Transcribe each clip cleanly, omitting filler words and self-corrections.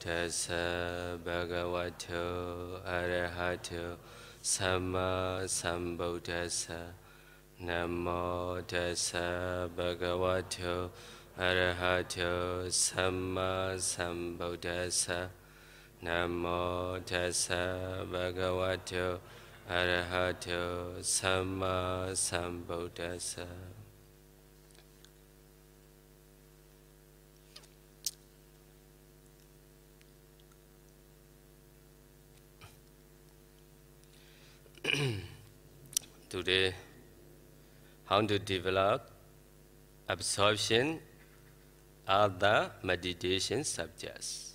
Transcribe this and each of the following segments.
tassa bhagavato arahato samma sambuddhassa. Namo tassa bhagavato arahato samma sambuddhassa. Namo tassa bhagavato arahato samma sambuddhassa. Today, how to develop absorption of the meditation subjects.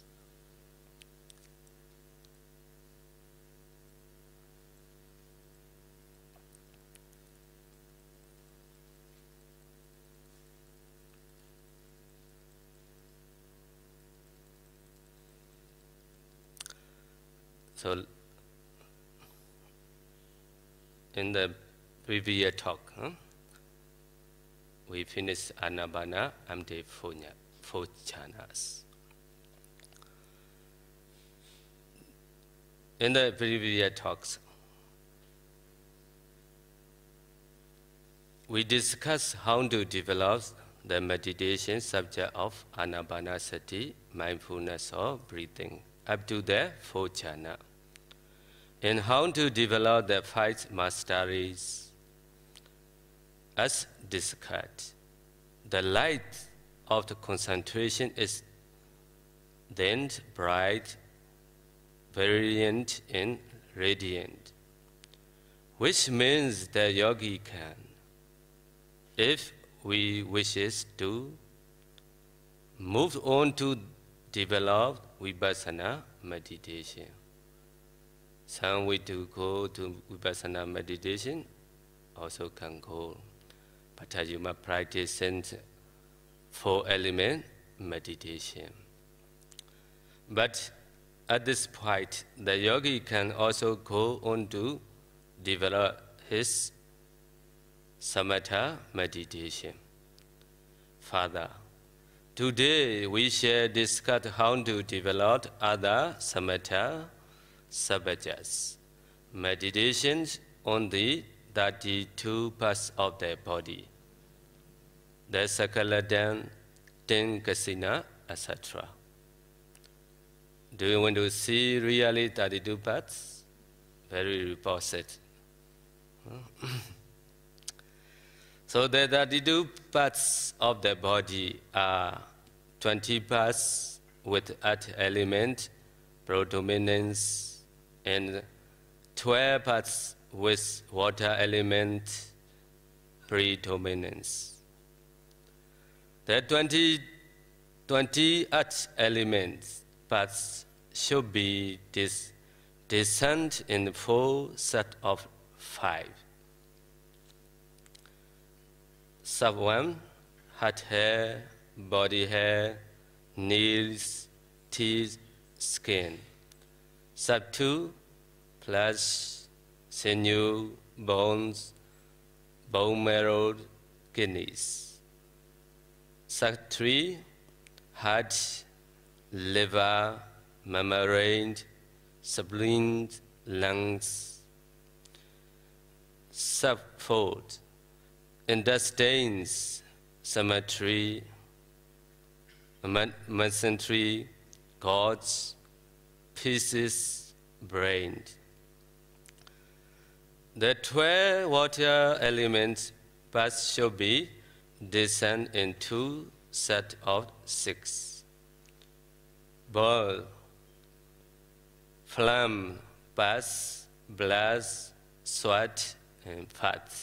So, in the previous talk, we finished Anapana and the four jhanas. In the previous talks, we discussed how to develop the meditation subject of Anapanasati, mindfulness or breathing, up to the four jhana, and how to develop the 5 masteries. As discussed, the light of the concentration is then bright, brilliant, and radiant, which means the yogi can, if we wishes to, move on to develop vipassana meditation. Some way to go to vipassana meditation also can go. But you must practice 4-element meditation. But at this point, the yogi can also go on to develop his samatha meditation. Further, today we shall discuss how to develop other samatha subjects, meditations on the 32 parts of the body, the Sakaladan, 10 Kasina, etc. Do you want to see really 32 parts? Very reposite. So the 32 parts of the body are 20 parts with earth element, predominance, and 12 parts with water element, predominance. The 20 earth elements parts should be descended in 4 sets of 5. Sub 1, heart hair, body hair, nails, teeth, skin. Sub 2, flesh, sinew, bones, bone marrow, kidneys. Sub 3, heart, liver, membrane, spleen, lungs. Sub 4, intestines, cemetery, mesentery, gorge, pieces, brain. The 12 water elements parts should be descended in 2 sets of 6. Boil, flame, pus, blood, sweat, and fat.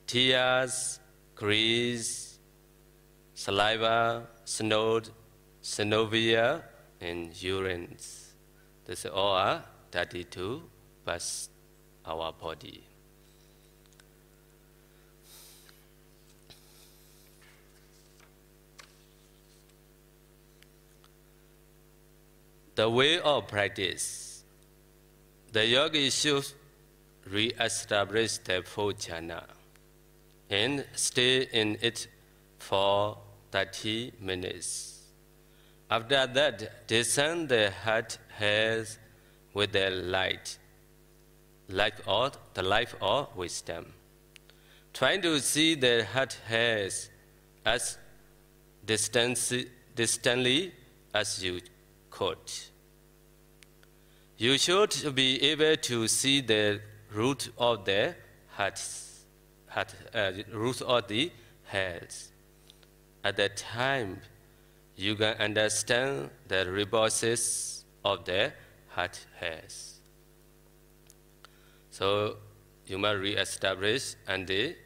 Tears, grease, saliva, snot, synovia, and urine. This all are 32 parts of our body. The way of practice, the yogi should re-establish the 4 jhana and stay in it for 30 minutes. After that, descend the head hairs with their light or the life or wisdom. Trying to see the head hairs as distantly as you could. You should be able to see the root of the root of the hairs. At that time, you can understand the rebosses of the heart hairs. So you must re-establish and the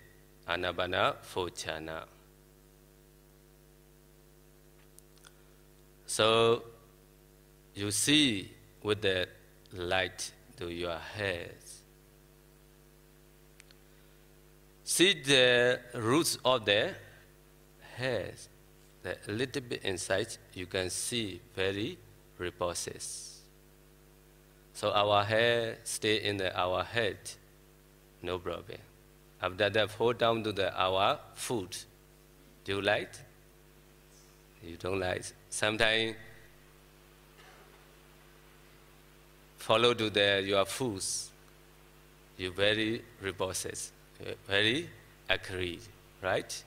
Anapana Jhana. So you see with the light to your hairs. See the roots of the hairs. A little bit inside, you can see very reposes. So our hair stay in our head, no problem. After that, fall down to our foot. Do you like? You don't like. Sometimes follow to your foot. You very reposes, very accurate, right?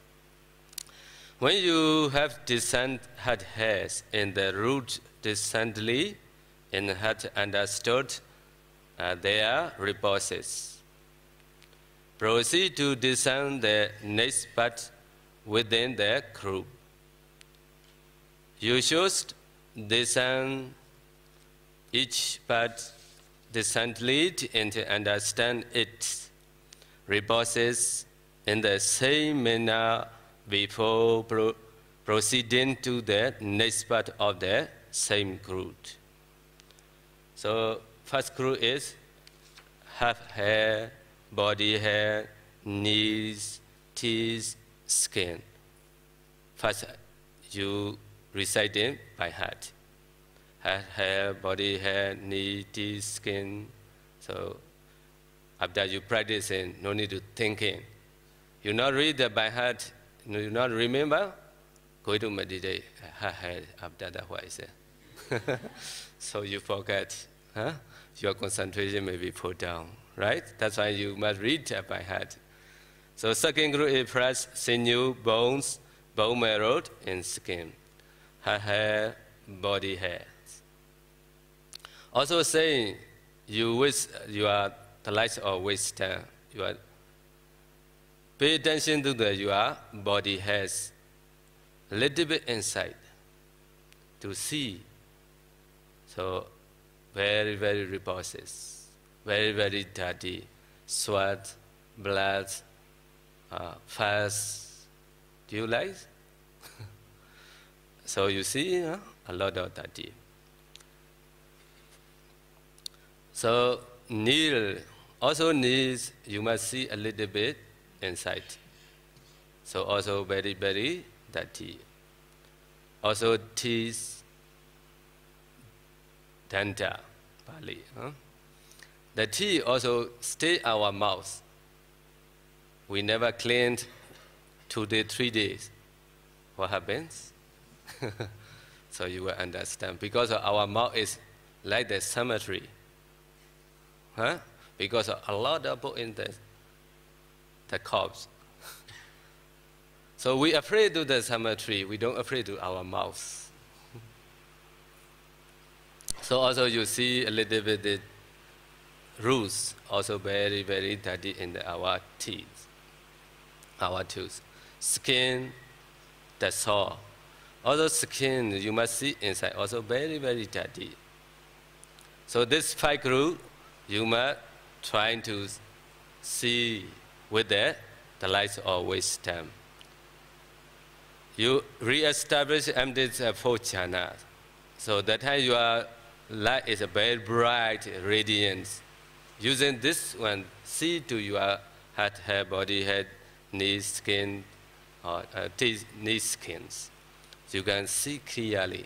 When you have descent head hairs in the root descently, in head understood, there reposes. Proceed to descend the next part within the group. You should descend each part decently and understand its reposes in the same manner before proceeding to the next part of the same group. So first group is half hair, body hair, knees, teeth, skin. First, you recite it by heart. Head, hair, body hair, knee, teeth, skin. So after you practice it, no need to thinking. You not read it by heart, you not remember, go to meditate. Head, after that, what is it? So you forget. Huh? Your concentration may be put down, right? That's why you must read it by heart. So second group is flesh, sinew, bones, bone marrow, and skin. Head, hair, body hair. Also saying, you are the light of wisdom. You are pay attention to your body hairs, a little bit inside, to see. So very, very reposes, very, very dirty, sweat, blood, fast. Do you like? So you see a lot of dirty. So kneel also needs, you must see a little bit inside. So also very, very dirty. Also teeth, danta, Pali. The teeth also stay our mouth. We never cleaned 2 days, 3 days. What happens? So you will understand. Because our mouth is like the cemetery. Huh? Because a lot of people in the corpse. So we afraid to the cemetery, we don't afraid to our mouth. So also you see a little bit the roots, also very, very dirty in our teeth, our tooth. Skin, the sore. Also skin, you must see inside, also very, very dirty. So this 5 group, you must try to see with the light of wisdom. You re-establish emptiness of 4 jhanas. So that time your light is a very bright radiance. Using this one, see to your head, hair, body, head, knees, skin, or teeth, knees, skins. You can see clearly.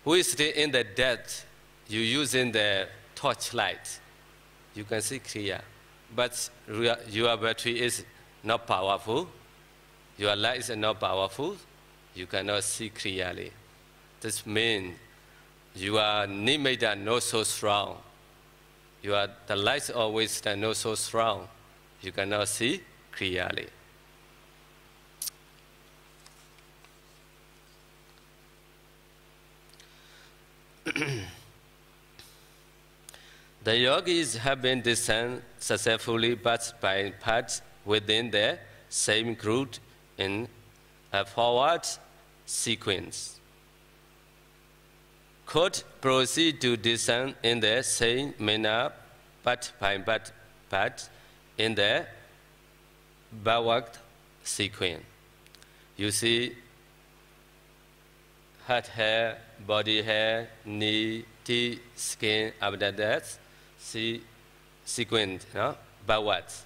Who is still in the depth, you using the torchlight, you can see clear. But your battery is not powerful. Your light is not powerful. You cannot see clearly. This means your nimitta not so strong. The light always not so strong. You cannot see clearly. The yogis have been descended successfully but by parts within the same group in a forward sequence. Could proceed to descend in the same manner but by part in the backward sequence. You see head hair, body hair, knee, teeth, skin, after that, see sequence, no? Backwards.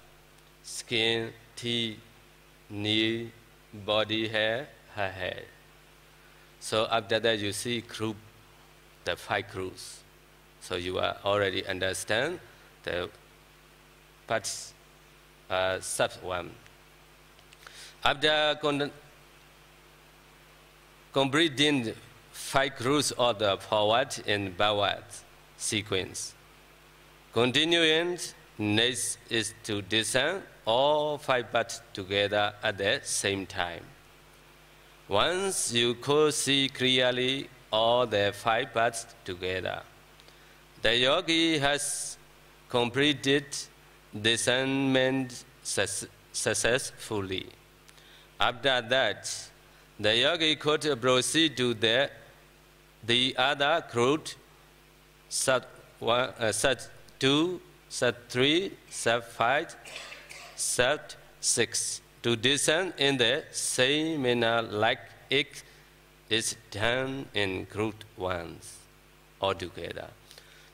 Skin, teeth, knee, body hair, hair. So after that you see group, the 5 groups. So you are already understand the parts sub one. After completing 5 groups of the forward and backward sequence. Continuing, next is to descend all 5 parts together at the same time. Once you could see clearly all the 5 parts together, the yogi has completed descendment successfully. After that, the yogi could proceed to the other group, sub 2, sub 3, sub 5, sub 6, to descend in the same manner like it is done in group 1 altogether.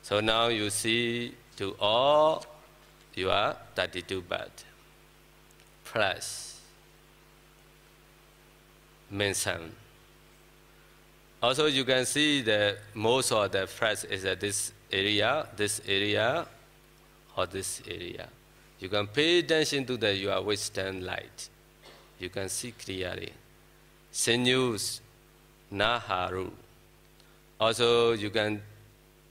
So now you see to all your 32 births plus mention. Also, you can see the most of the phrase is at this area, or this area. You can pay attention to your western light. You can see clearly. Sinews, Naharu. Also, you can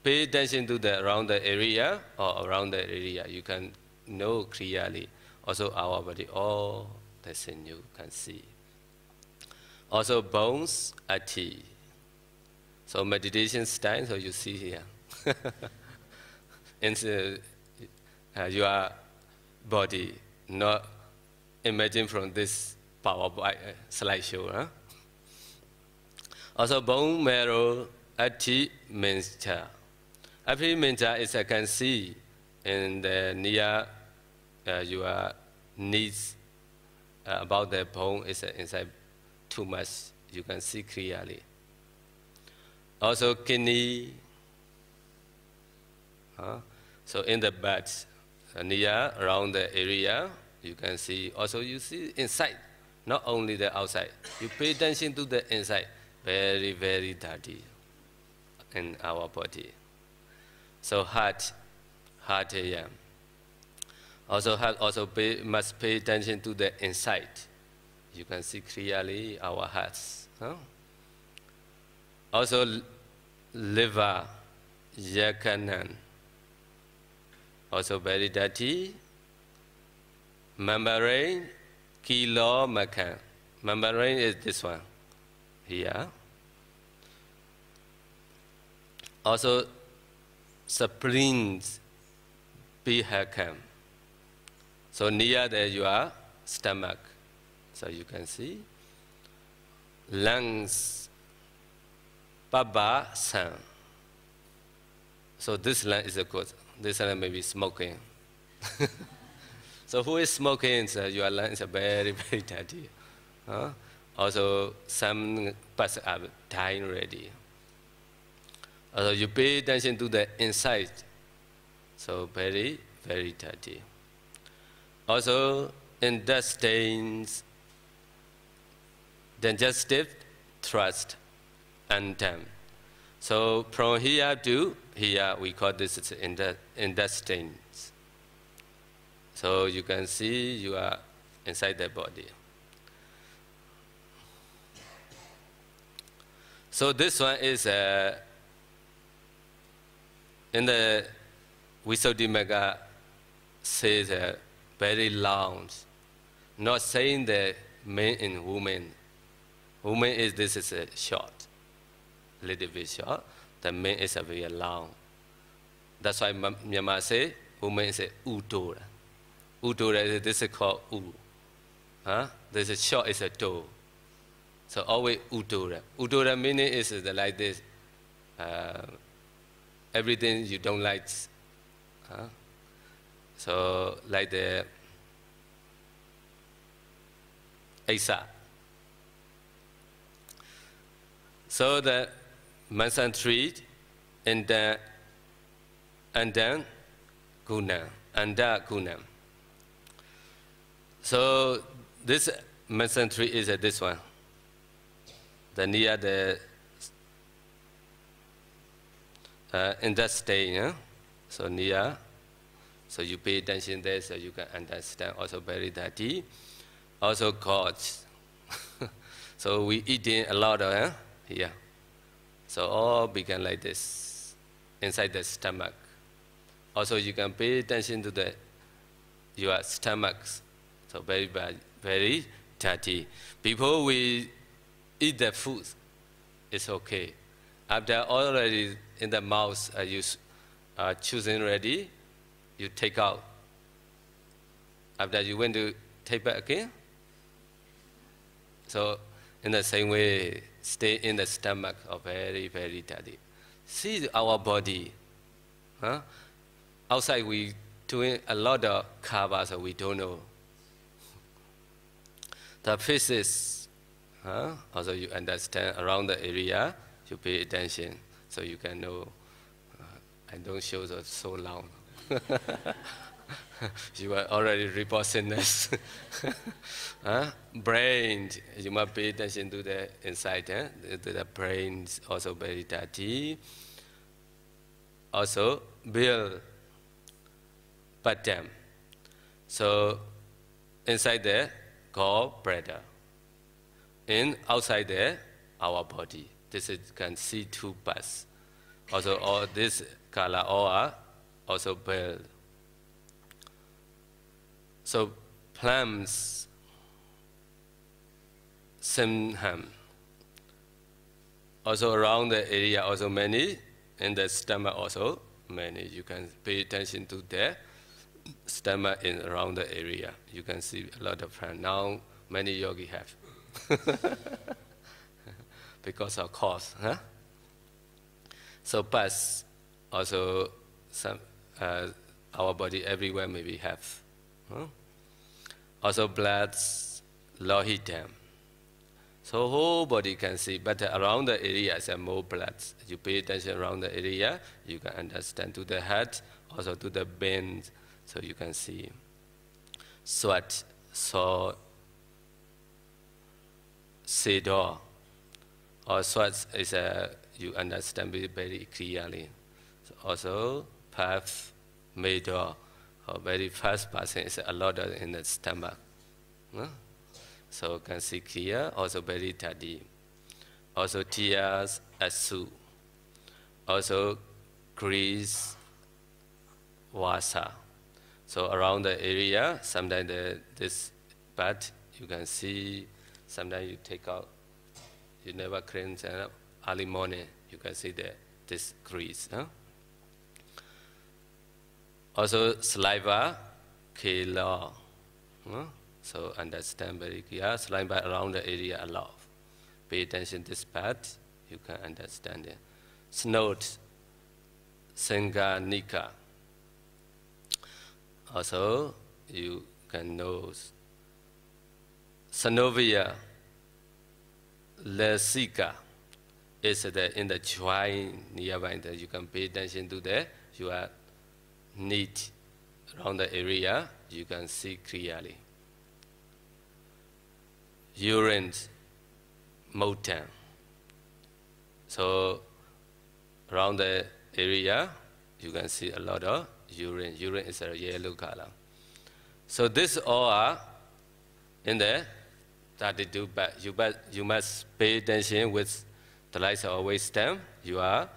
pay attention to around the area or around the area. You can know clearly. Also, our body, all the sinew can see. Also bones, ati. So meditation style, so you see here. In your body, not imagine from this PowerPoint slideshow. Huh? Also bone marrow, ati, mincha. Every mincha is I can see in the near your knees about the bone is inside too much, you can see clearly. Also kidney, so in the back, near around the area, you can see, also you see inside, not only the outside. You pay attention to the inside, very, very dirty in our body. So heart area. Also heart must pay attention to the inside. You can see clearly our hearts. Also liver, yakanan. Also very dirty. Membrane, kilo makan. Membrane is this one, here. Also spleens, bihakam. So near your stomach. So you can see lungs, baba san. So this lung is a good. This lung may be smoking. So who is smoking? So your lungs are very, very dirty. Also some parts are dying already. Also you pay attention to the inside. So very, very dirty. Also intestines, digestive thrust and time. So from here to here, we call this intestines. So you can see you are inside the body. So this one is in the Visuddhimagga says very long, not saying the men and women. Woman is this is a short, little bit short. The man is a very long. That's why Myanmar say woman is a utora. Utora, this is called u. Huh? This is short is a to. So always utora. Utora meaning is like this. Everything you don't like. Huh? So like the Aisa. So the medicine treat and then guna, anda guna. So this medicine tree is this one. The near the in that state, yeah? So near. So you pay attention there, so you can understand. Also very dirty. Also gods. So we eating a lot of here. So all become like this inside the stomach. Also you can pay attention to your stomachs. So very bad, very dirty. Before we eat the food, it's okay. After already in the mouth, you choosing ready, you take out. After you went to take back again. So in the same way, stay in the stomach of very, very dirty. See our body. Huh? Outside we doing a lot of karma, so we don't know. The physics, also you understand around the area, you pay attention, so you can know. I don't show so long. You are already reporting this. Brain, you must pay attention to the inside. The brain is also very dirty. Also, bill, bottom. So, inside there, gallbladder. Outside there, our body. This is can see two parts. Also, all this color all are also bill. So plums, simham. Also around the area, also many, in the stomach also many. You can pay attention to the stomach in around the area. You can see a lot of plants. Now many yogi have. Because of course, huh? So pus, also some our body everywhere maybe have. Huh? Also bloods, lohitam. So whole body can see, but around the area is more blood. You pay attention around the area, you can understand to the head, also to the veins, so you can see. Sweat, so sedor, or sweat is you understand very clearly. So also puff, medor. Very fast passing is a lot in the stomach. So you can see clear, also very dirty. Also tears, asu. Also grease, wasa. So around the area, sometimes this part you can see, sometimes you take out, you never cleanse early morning, you can see this grease. Also saliva, kela. So understand very clear. Saliva around the area a lot. Pay attention to this part, you can understand it. Snot, sanganika. Also you can know synovia, lesica is in the joint nearby. You can pay attention to that. You are neat around the area, you can see clearly. Urine, motan. So around the area, you can see a lot of urine. Urine is a yellow color. So this all are in the 32, but you must pay attention with the light of wisdom, you are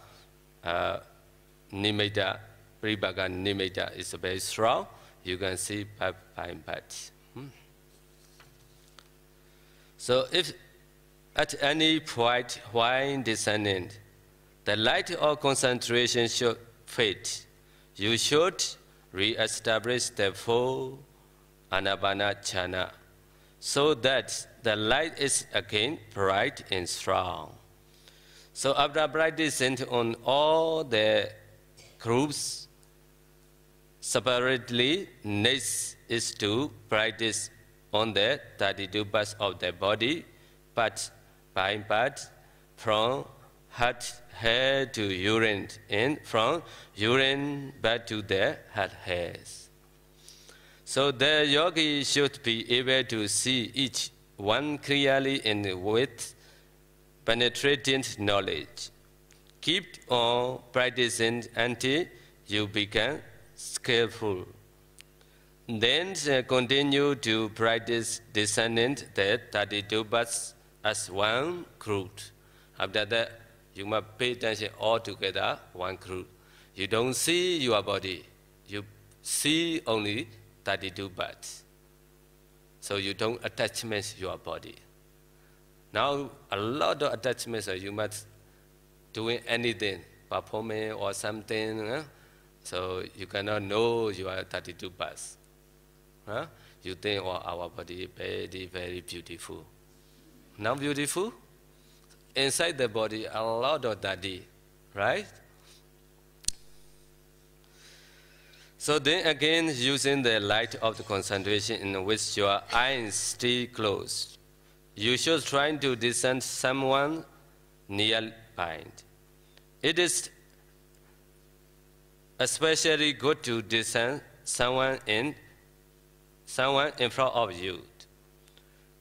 nimitta, Pribhaga nimitta is very strong. You can see part by part. So if at any point while descending, the light of concentration should fade, you should re-establish the full Anapanajana so that the light is again bright and strong. So after practicing on all the groups separately, next is to practice on the 32 parts of the body, part by part, from heart, hair to urine, and from urine back to the heart hairs. So the yogi should be able to see each one clearly and with penetrating knowledge. Keep on practicing until you become skillful. Then continue to practice discerning the 32 parts as one group. After that, you must pay attention all together, one group. You don't see your body. You see only 32 parts. So you don't attachment your body. Now, a lot of attachments, you must doing anything, performing or something. So you cannot know you are 32 parts. You think, oh, our body is very, very beautiful. Not beautiful? Inside the body, a lot of daddy, right? So then again, using the light of the concentration in which your eyes stay closed, you should try to discern someone nearby. It is especially good to discern someone in front of you.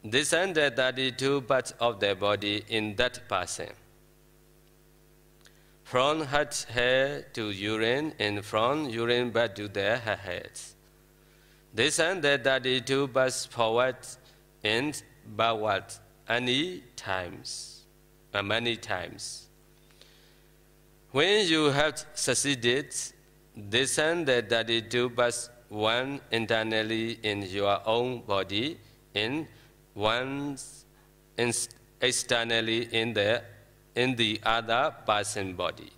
Discern the 32 parts of the body in that person. From heart hair to urine, and from urine back to the head. Discern the 32 parts forward and backward many times. When you have succeeded, discern the 32 parts, one internally in your own body, and one externally in the other person's body.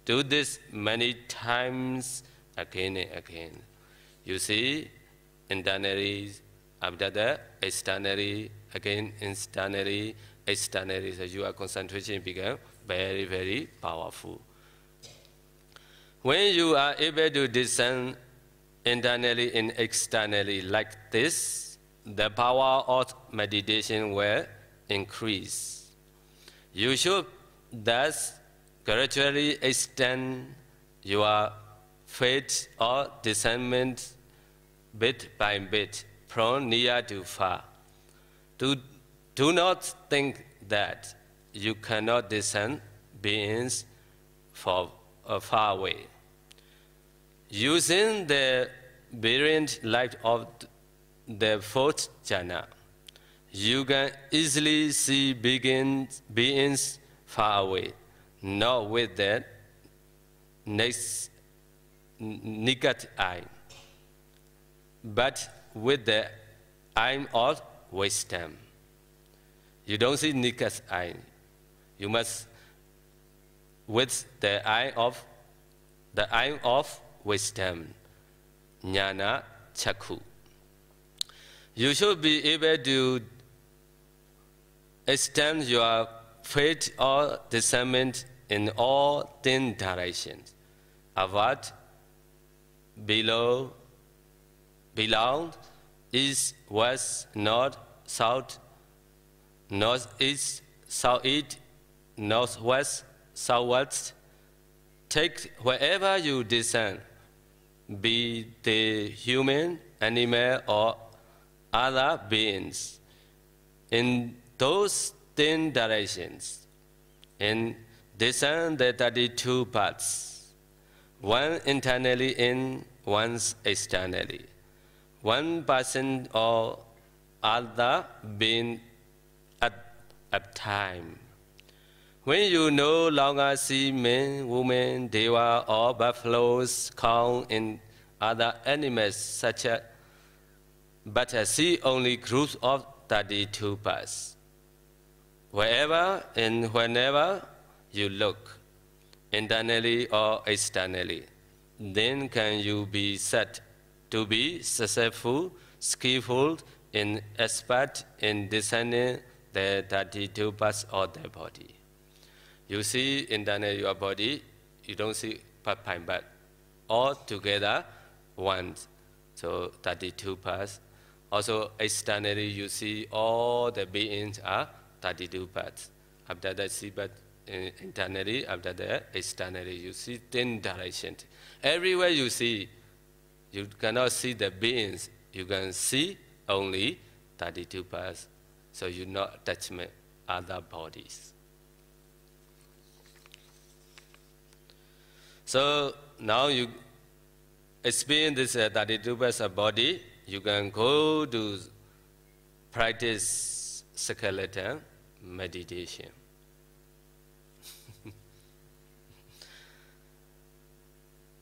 Do this many times again and again. You see, internally, after that, externally, again externally, externally. So your concentration becomes very, very powerful. When you are able to discern internally and externally like this, the power of meditation will increase. You should thus gradually extend your faith or discernment bit by bit, from near to far. Do not think that you cannot discern beings far away. Using the brilliant light of the fourth jhana, you can easily see beings far away, not with the naked eye, but with the eye of wisdom. You don't see naked eye. You must with the eye of wisdom, jnana chakku. You should be able to extend your faith or discernment in all 10 directions: above, below, beyond, east, west, north, south, northeast, southeast, northwest, southwest. Take wherever you discern, be they human, animal, or other beings, in those 10 directions, and discern the 32 parts, one internally and one externally, one person or other being at a time. When you no longer see men, women, deva, or buffaloes, cow, and other animals such as, but see only groups of 32 parts. Wherever and whenever you look, internally or externally, then can you be said to be successful, skillful, and expert in discerning the 32 parts of the body. You see internally your body, you don't see part by part, all together once. So 32 parts. Also externally you see all the beings are 32 parts. After that see but internally, after that externally you see 10 directions. Everywhere you see, you cannot see the beings, you can see only 32 parts. So you not attachment other bodies. So now you experience this 32 parts of body, you can go to practice skeleton meditation.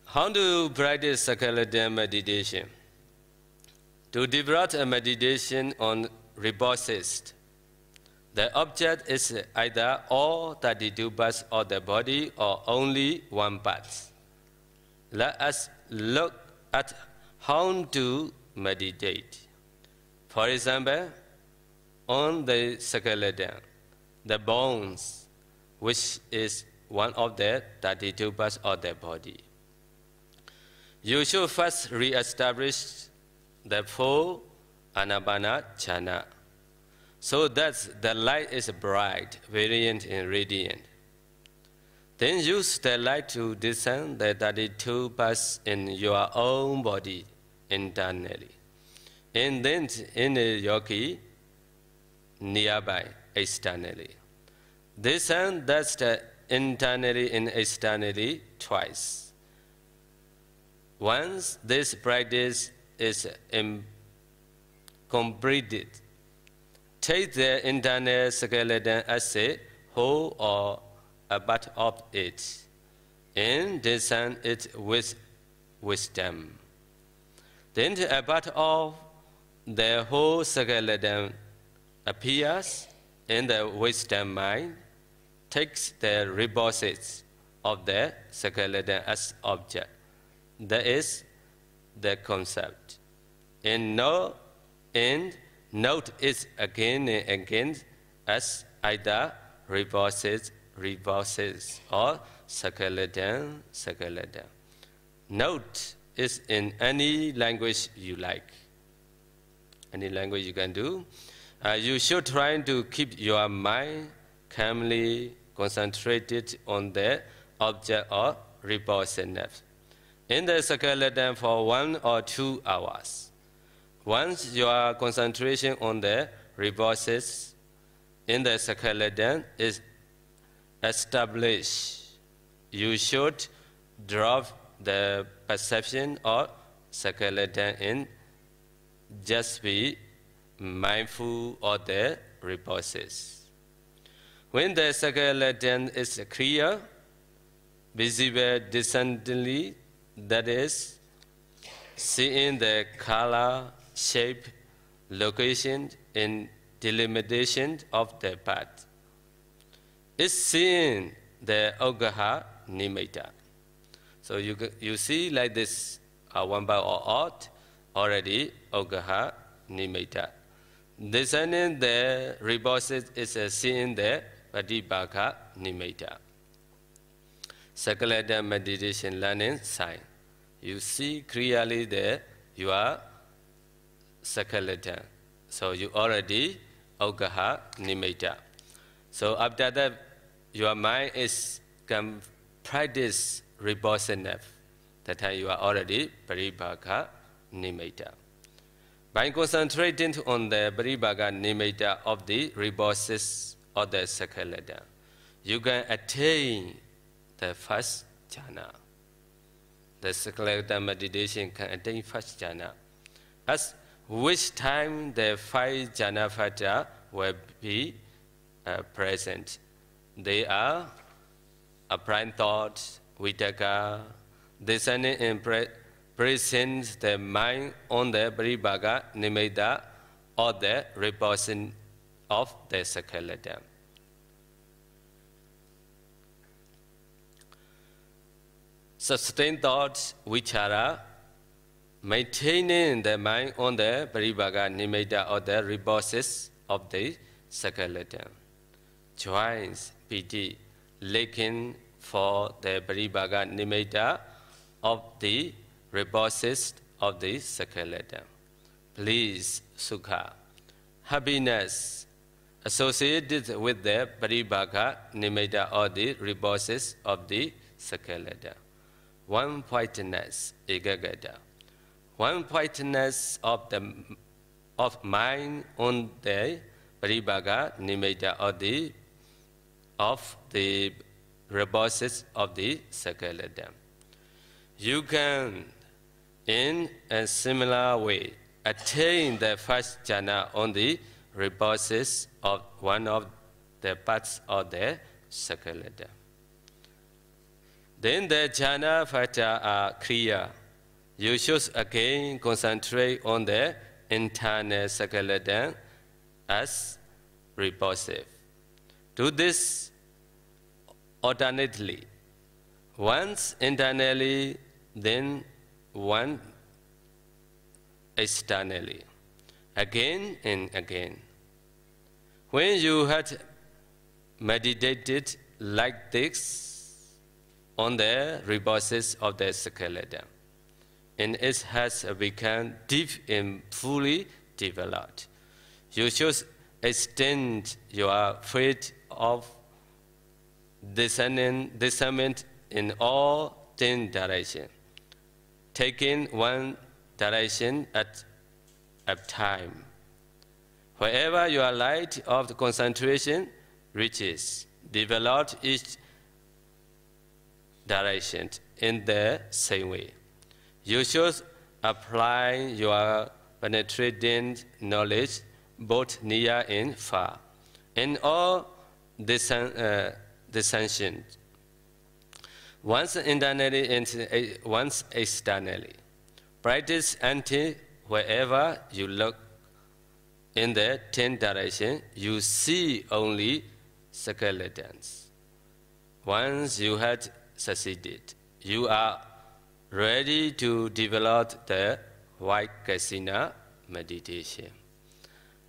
How to practice skeleton meditation? To develop a meditation on rebosses, the object is either all 32 parts of the body or only one part. Let us look at how to meditate. For example, on the skeleton, the bones, which is one of the 32 parts of the body. You should first re-establish the full Anapana jhana, so that the light is bright, brilliant, and radiant. Then use the light to discern the 32 parts in your own body internally. And then in the yogi, nearby, externally. Discern that's the internally and externally twice. Once this practice is completed, take the internal skeleton as a whole or a part of it, and discern it with wisdom. Then a part of the whole skeleton appears in the wisdom mind, takes the rebosses of the skeleton as object. That is the concept. And note it again and again as either rebosses or skeleton. Note is in any language you like. Any language you can do. You should try to keep your mind calmly concentrated on the object or rebossedness in the skeleton for 1 or 2 hours. Once your concentration on the rebosses in the skeleton is established, you should drop the perception of skeleton and just be mindful of the rebosses. When the skeleton is clear, visible distinctly, that is, seeing the color, shape, location, and delimitation of the part, is seeing the Ogaha Nimitta. So you see like this, one by or out, already Ogaha Nimitta. Discerning the rebosses is seeing the Patibhaka Nimitta. Skeleton meditation learning sign. You see clearly there your skeleton. So you already Ogaha Nimitta. So after that, your mind can practice rebossedness. That time you are already Patibhaka Nimitta. By concentrating on the Patibhaka Nimitta of the rebosses of the skeleton, you can attain the first jhana. The skeleton meditation can attain first jhana, at which time the 5 jhana factor will be present. They are apparent thought, vitaka, descending in present the mind on the paribhaga nimitta or the repulsion of the skeleton. Sustained thoughts, vichara, maintaining the mind on the paribhaga nimitta or the repulses of the skeleton. Joins piti, looking for the paribhaga nimitta of the repulses of the skeleton. Please, sukha, happiness associated with the paribhaga nimitta or the repulses of the skeleton. One pointedness, ekagata. One pointedness of mind on the paribhaga nimitta or of the repulses of the skeleton. You can, in a similar way, attain the first jhana on the repulses of one of the parts of the skeleton. Then the jhana factor are clear. You should again concentrate on the internal skeleton as repulsive. Do this alternately, once internally, then one externally, again and again. When you had meditated like this on the repulses of the skeleton, and it has become deep and fully developed, you should extend your faith of discernment in all 10 directions, taking one direction at a time. Wherever your light of the concentration reaches, develop each direction in the same way. You should apply your penetrating knowledge both near and far, in all dissensions, once internally and once externally. Practice until wherever you look in the 10 directions, you see only skeletons. Once you had succeeded, you are ready to develop the white kasina meditation.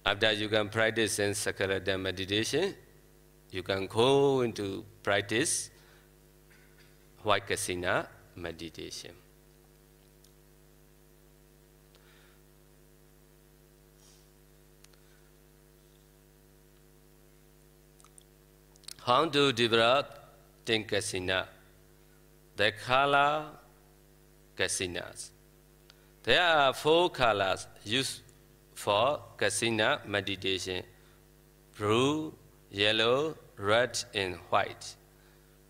After you can practice in skeleton meditation, you can go into practice white kasina meditation. How to develop ten kasina? The color kasinas. There are 4 colors used for kasina meditation: blue, yellow, red, and white.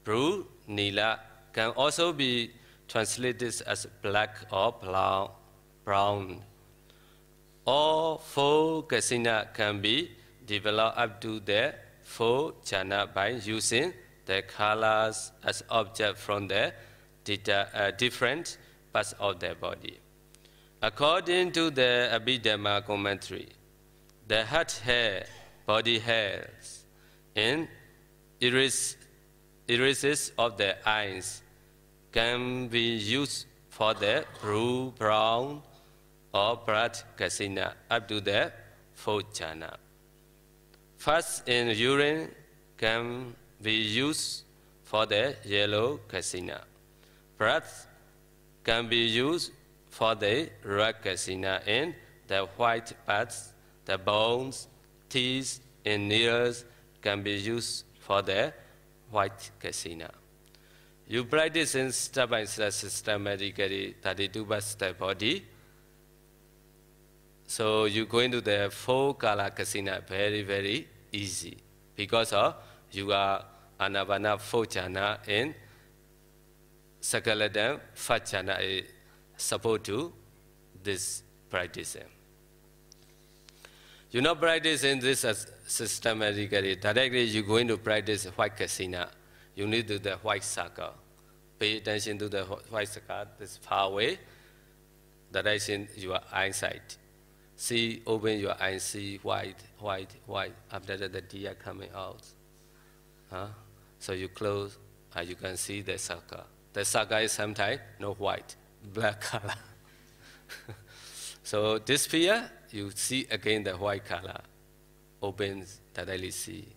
Blue, nila, can also be translated as black or brown. All 4 kasina can be developed up to the 4 jhana by using the colors as object from the different parts of the body. According to the Abhidhamma commentary, the heart hair, body hairs, and irises of the eyes can be used for the blue, brown, or blood kasina up to the 4th jhana. First in urine can be used for the yellow kasina. Blood can be used for the red kasina, and the white parts, the bones, teeth, and nails can be used for the white kasina. You practice in step by step systematically 32 parts of the body. So you go into the 4 color kasina very, very easy, because of you are anavana 4 jhana and skeleton 5 jhana is support to this practice. You not practice in this systematically. Directly you're going to practice white kasina. You need to do the white circle. Pay attention to the white circle. This far away. Direction your eyesight. See, open your eyes, see white, white, white. After that, the tear coming out. So you close, you can see the circle. The circle is sometimes no white, black color. So this fear, you see again the white color. Opens, directly see.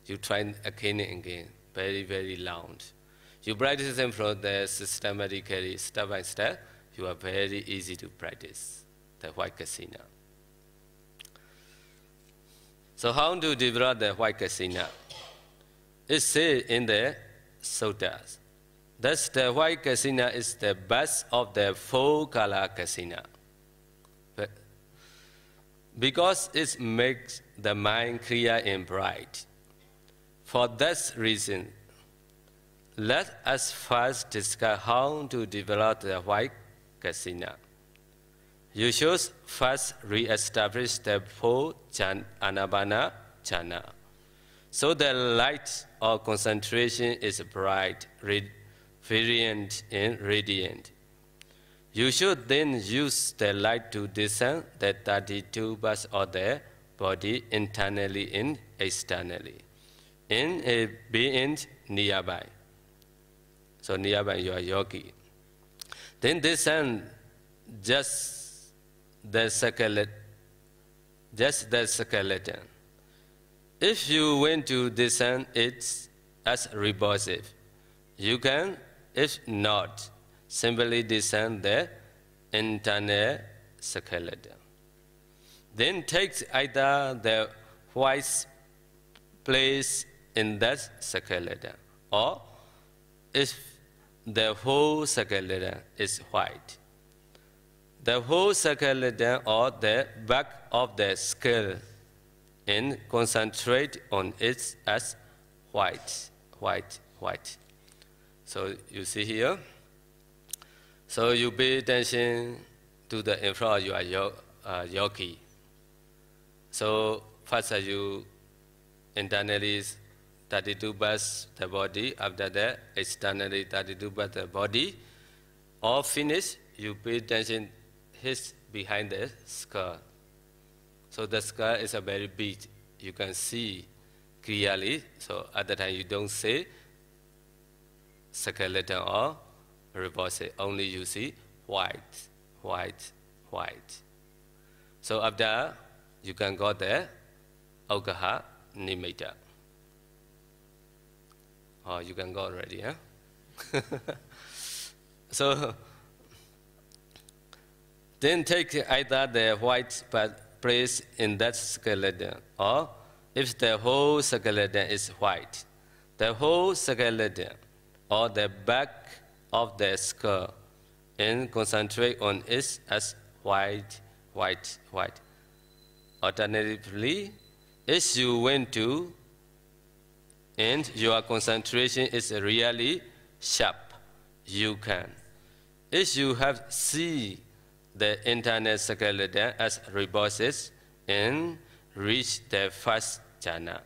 You try again and again, very, very loud. You practice them from the systematically, step by step. You are very easy to practice the white kasina. So how to develop the white kasina? It's said in the suttas. Thus the white kasina is the best of the four color kasina. Because it makes the mind clear and bright. For that reason, let us first discuss how to develop the white kasina. You should first re-establish the four anapana jhana. So the light or concentration is bright, brilliant, and radiant. You should then use the light to discern the 32 parts of the body internally and externally, in a being nearby. So nearby you are yogi. Then discern just the skeleton. If you want to discern it as repulsive, you can. If not, simply discern the internal skeleton. Then take either the white place in that skeleton, or if the whole skeleton is white, the whole skeleton or the back of the skull, and concentrate on it as white, white, white. So you see here. So you pay attention to the in front of your yogi. So first you internally 32 parts the body. After that externally 32 parts the body. All finished. You pay attention his behind the skull. So the skull is a very big. You can see clearly. So at the time you don't say skeleton or repulsive. Only you see white, white, white. So after you can go there, Augaha Nimitta. Oh, you can go already, huh? So then take either the white place in that skeleton, or if the whole skeleton is white, the whole skeleton or the back of the skull, and concentrate on it as white, white, white. Alternatively, if you went to and your concentration is really sharp, you can. If you have see the internal skeleton as repulsive and reach the first jhana,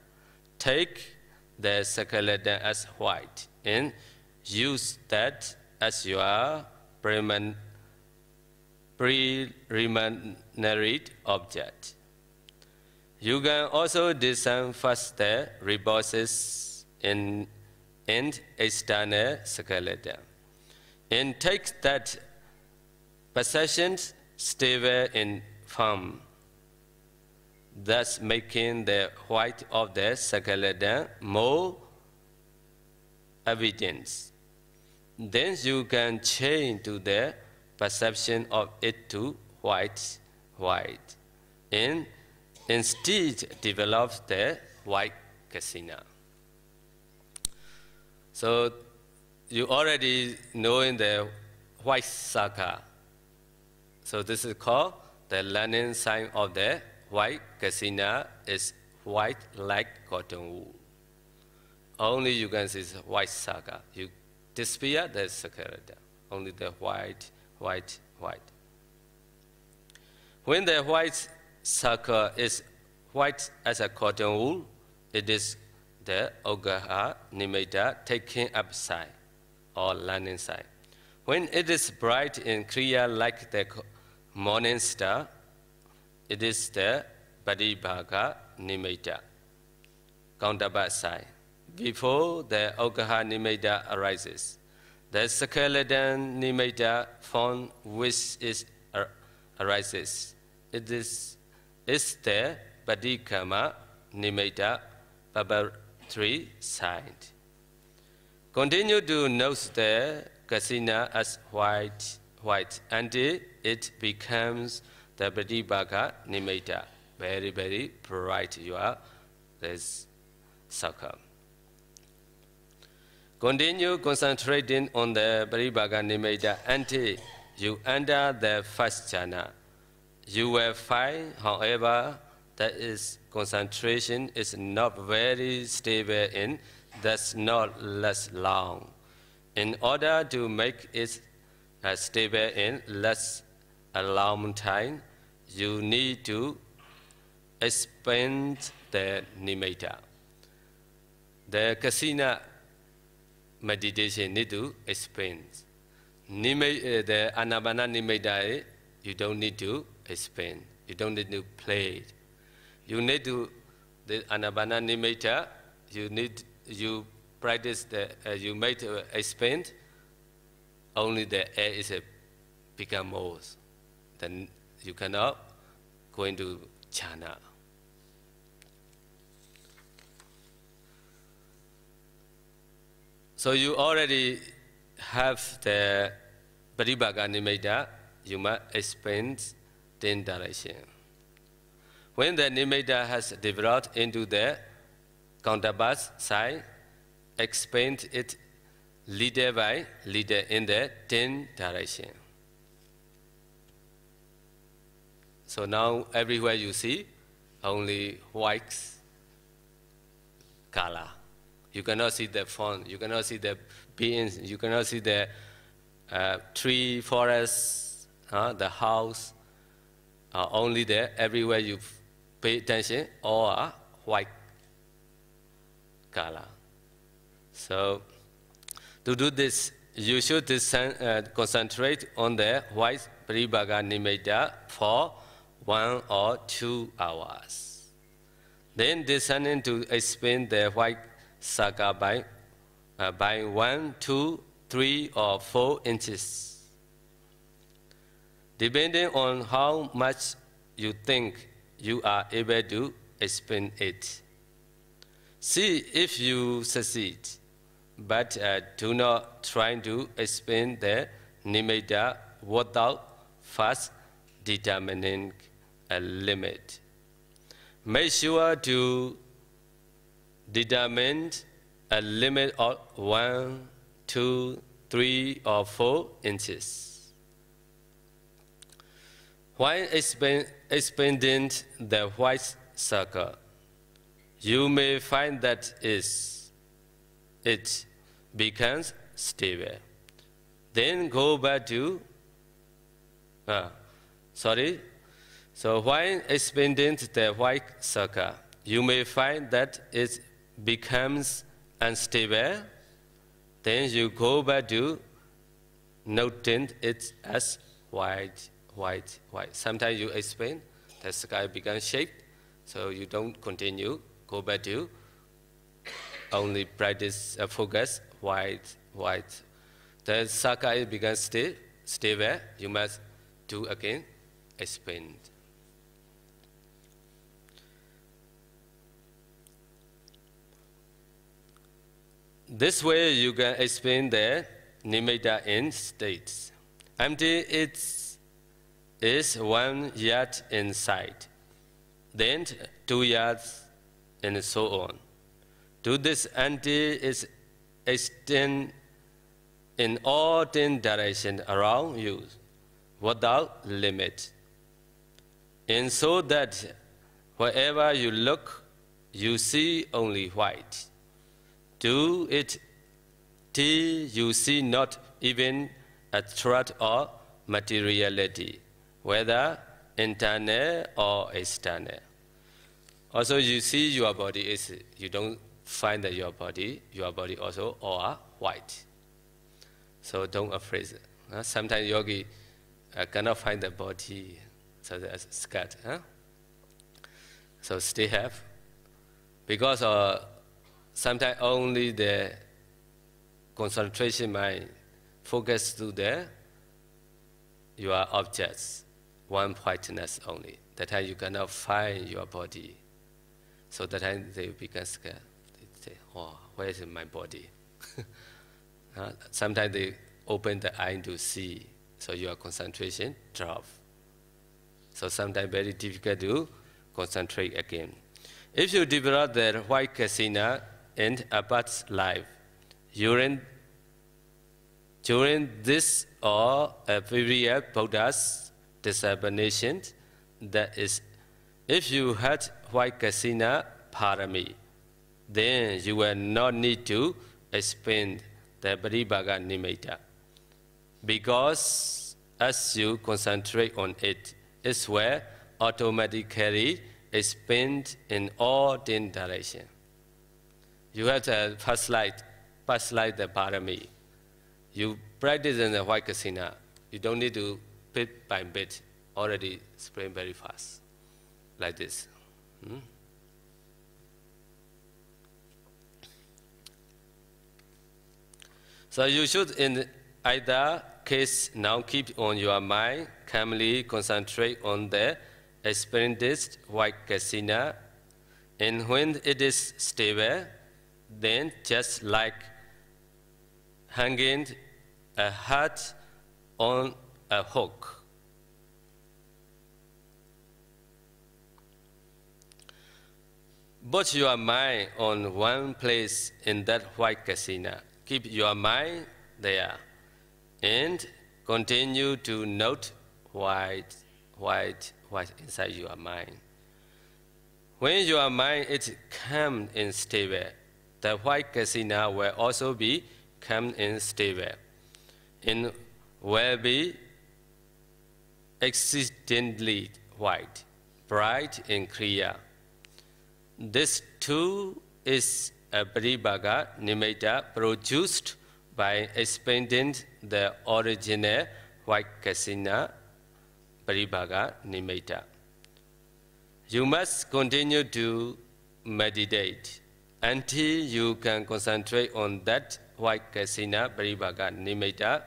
take the skeleton as white and use that as your preliminary object. You can also discern first the repulsive and external skeleton, and take that perception stable and firm, thus making the white of the skeleton more evident. Then you can change to the perception of it to white, white, and instead develop the white kasina. So you already know in the white saka. So this is called the learning sign of the white kasina is white like cotton wool. Only you can see white saka. You disappear the skeleton. Only the white, white, white. When the white circle is white as a cotton wool, it is the Ugaha Nimitta taking up side or landing side. When it is bright and clear like the morning star, it is the Pratibhaga Nimitta, counterpart side. Before the Ugaha Nimitta arises, the skeleton Nimitta from which it arises, it is the Paticama Nimitta preparatory side. Continue to note the kasina as white until it becomes the Pratibhaga Nimitta. Very, very bright you are, this circle. Continue concentrating on the Pratibhaga Nimitta until you enter the first jhana. You will find, however, that is concentration is not very stable and thus not less long. In order to make it stable and less a long time, you need to expand the nimitta. The kasina meditation need to expand. The anapana nimitta, you don't need to expand. You don't need to play it. You need to, the anapana nimitta, you practice, you make expand, only the air is become more. Then you cannot go into jhana. So you already have the Pratibhaga Nimitta, you must expand 10 direction. When the Nimitta has developed into the counterpart side, expand it leader by leader in the 10 direction. So now everywhere you see only white color. You cannot see the font, you cannot see the beings, you cannot see the tree, forest, the house. Only there, everywhere you pay attention, all are white color. So to do this, you should concentrate on the white Pratibhaga Nimitta for 1 or 2 hours. Then descending to expand the white saga by 1, 2, 3, or 4 inches. Depending on how much you think you are able to expand it. See if you succeed, but do not try to expand the nimitta without first determining a limit. Make sure to determine a limit of 1, 2, 3, or 4 inches. While expanding the white circle, you may find that it becomes stable. Then go back to, So while expanding the white circle, you may find that it becomes unstable. Then you go back to noting it as white. Sometimes you expand, the sky becomes shaped, so you don't continue. Go back to only practice, focus, white. The sky becomes stable, you must do again, expand. This way you can expand the nimitta in states. Until it is 1 yard inside, then 2 yards, and so on. Do this until it extends in all 10 directions around you, without limit. And so that wherever you look, you see only white. Do it till you see not even a threat of materiality, whether internal or external. Also, you see your body is, you don't find that your body also all white. So don't afraid. Sometimes yogi cannot find the body, so that's scared. So stay have. Because sometimes only the concentration mind focus to your objects, one whiteness only. That time you cannot find your body. So that time they become scared. They say, oh, where is my body? Sometimes they open the eye to see, so your concentration drop. So sometimes very difficult to concentrate again. If you develop the white kasina in a past life, during this or a previous Buddha's disciplination, that is, if you had white kasina parami, then you will not need to expand the Paribhaga Nimitta. Because as you concentrate on it, it will automatically expand in all 10 directions. You have to first light the parami. You practice in the white kasina. You don't need to bit by bit, already spread very fast, like this. So you should, in either case, now keep on your mind, calmly concentrate on the experienced white kasina, and when it is stable, then just like hanging a hat on a hook. Put your mind on one place in that white kasina. Keep your mind there and continue to note white inside your mind. When your mind is calm and stable, the white kasina will also be calm and stable and will be exceedingly white, bright and clear. This too is a Paribhaga Nimitta produced by expanding the original white kasina Paribhaga Nimitta. You must continue to meditate until you can concentrate on that white kasina Paribhaga Nimitta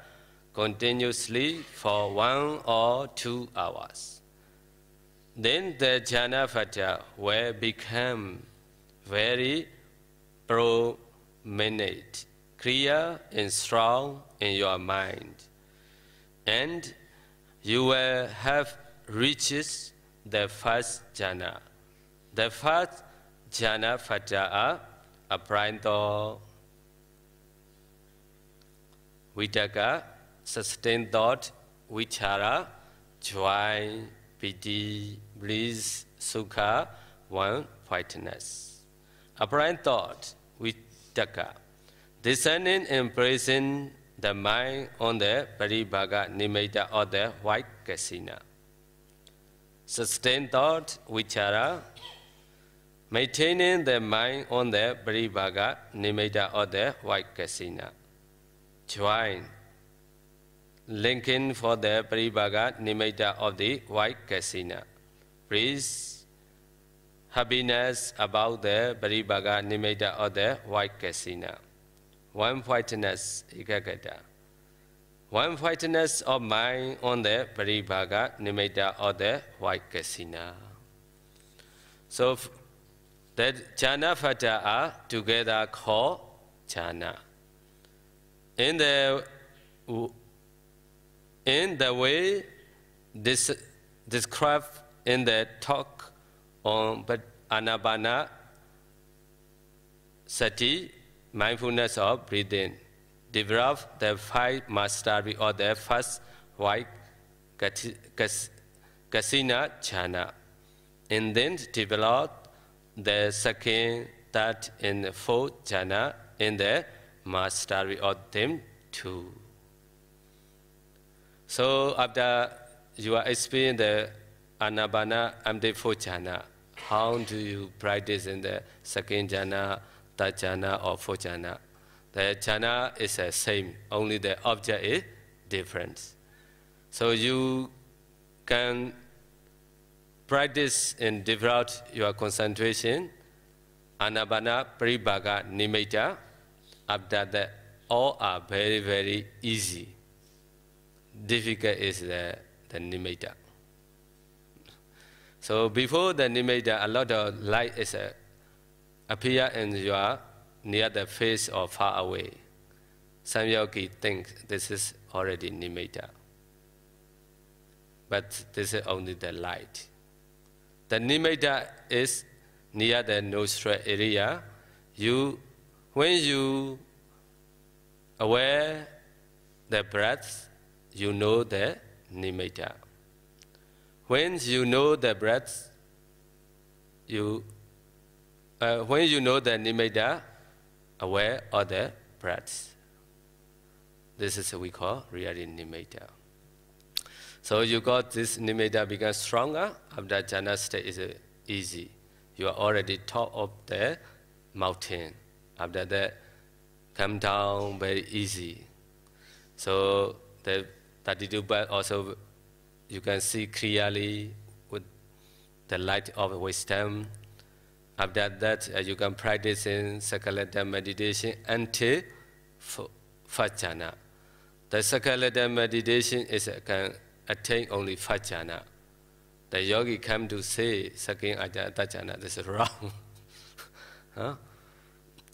continuously for 1 or 2 hours. Then the jhana phata will become very prominent, clear and strong in your mind. And you will have reached the first jhana. The first jhana phata are apprayanto, vitaka, sustained thought, vichara, joy, piti, bliss, sukha, one whiteness. Apparent thought, vitaka, discerning and praising the mind on the Paribhaga Nimitta or the white kasina. Sustained thought, vichara, maintaining the mind on the Paribhaga Nimitta or the white kasina. Join, linking for the Paribhaga Nimitta of the white kasina. Praise, happiness about the Paribhaga Nimitta of the white kasina. One whiteness, ekagata. One whiteness of mind on the Paribhaga Nimitta of the white kasina. So that jhana phata are together called jhana. In the way described in the talk on Anapana Sati, mindfulness of breathing, develop the 5 mastery or the first white kasina jhana, and then develop the second, third, and 4th jhana in the mastery of them too. So after you are experiencing the Anapana and the 4th jhana, how do you practice in the second jhana, third jhana, or fourth jhana? The jhana is the same, only the object is different. So you can practice and develop your concentration, anapana, paribhaga, nimitta. After that, all are very, very easy. Difficult is the nimitta. So before the nimitta, a lot of light is appear in your near the face or far away. Some yogi think this is already nimitta. But this is only the light. The nimitta is near the nostril area. When you aware the breath, you know the nimitta. When you know the breath, when you know the nimitta, aware of the breath. This is what we call really nimitta. So you got this nimitta become stronger. After jhana state is easy. You are already top of the mountain. After that, come down very easy. So the 32 breath also you can see clearly with the light of wisdom. After that, you can practice in Sakalata meditation until first jhana. The Sakalata meditation can attain only first jhana. The yogi come to say second jhana, this is wrong. Huh?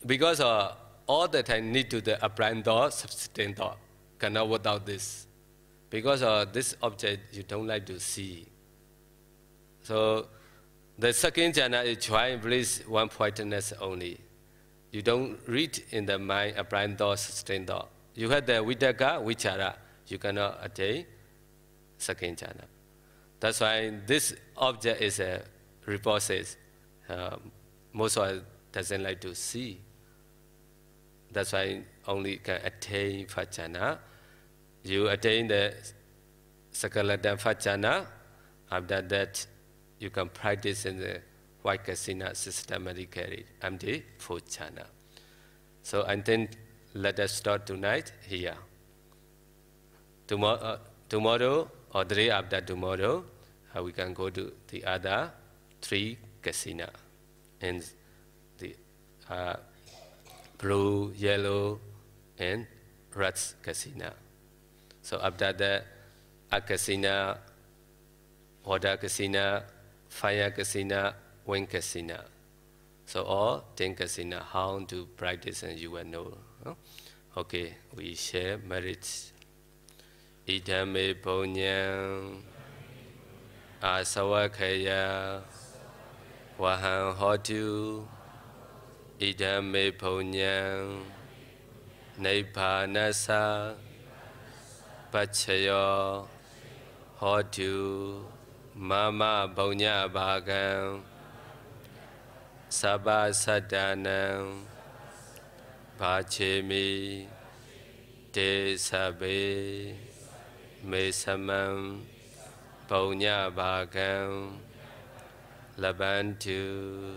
Because all the time need to the applied thought, subsistent thought, cannot without this. Because this object you don't like to see. So the second jhana is try and release one pointedness only. You don't read in the mind applied thought, sustained thought. You have the vitakka, vichara, you cannot attain second jhana. That's why this object is a reposes. Most of us doesn't like to see. That's why only can attain first jhana. You attain the Sakalata first jhana. After that, you can practice in the white kasina systematically until fourth jhana. So I think let us start tonight here. Tomorrow or the day after tomorrow, we can go to the other 3 kasina. And the blue, yellow, and red kasina. So after that, akasina, water kasina, fire kasina, wind kasina. So all 10 kasina, how to practice and you will know. Huh? Okay, we share merits. Idame punyam asawakaya wahang hotu idame punyam nippanasa pachayo hotu mama punya bhagam sabha sadanam bhajemi te sabe me samam punya bhagam labantu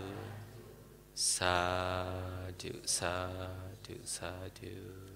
sadhu sadhu sadhu.